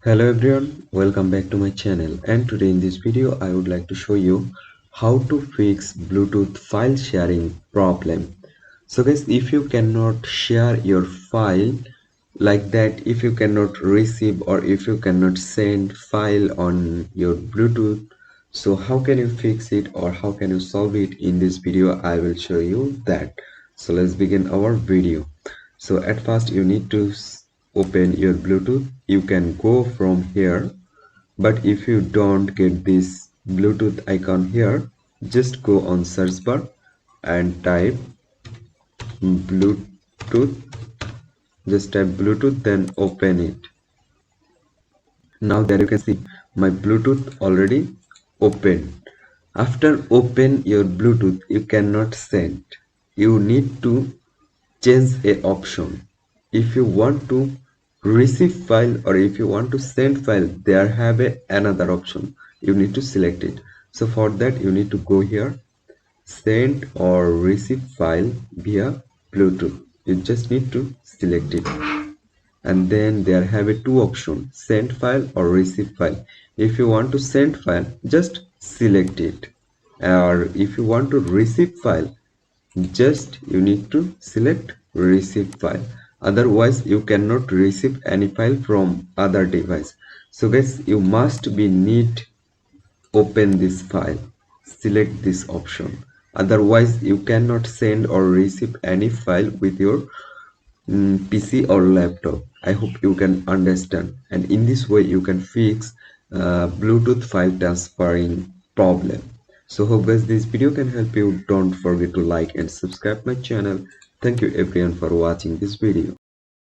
Hello everyone, welcome back to my channel, and today in this video I would like to show you how to fix Bluetooth file sharing problem. So guys, if you cannot share your file like that, if you cannot receive or if you cannot send file on your Bluetooth, so how can you fix it or how can you solve it? In this video I will show you that. So let's begin our video. So at first you need to open your Bluetooth. You can go from here, but if you don't get this Bluetooth icon here, just go on search bar and type Bluetooth. Just type Bluetooth, then open it. Now there you can see my Bluetooth already open. After open your Bluetooth, you cannot send. You need to change a option. If you want to receive file or if you want to send file, there have another option. You need to select it. So for that you need to go here, send or receive file via Bluetooth. You just need to select it, and then there have two options, send file or receive file. If you want to send file, just select it, or if you want to receive file, just you need to select receive file. Otherwise you cannot receive any file from other device. So guys, you must be need open this file, select this option. Otherwise you cannot send or receive any file with your PC or laptop. I hope you can understand, and in this way you can fix Bluetooth file transferring problem. So hope guys this video can help you. Don't forget to like and subscribe my channel. Thank you everyone for watching this video.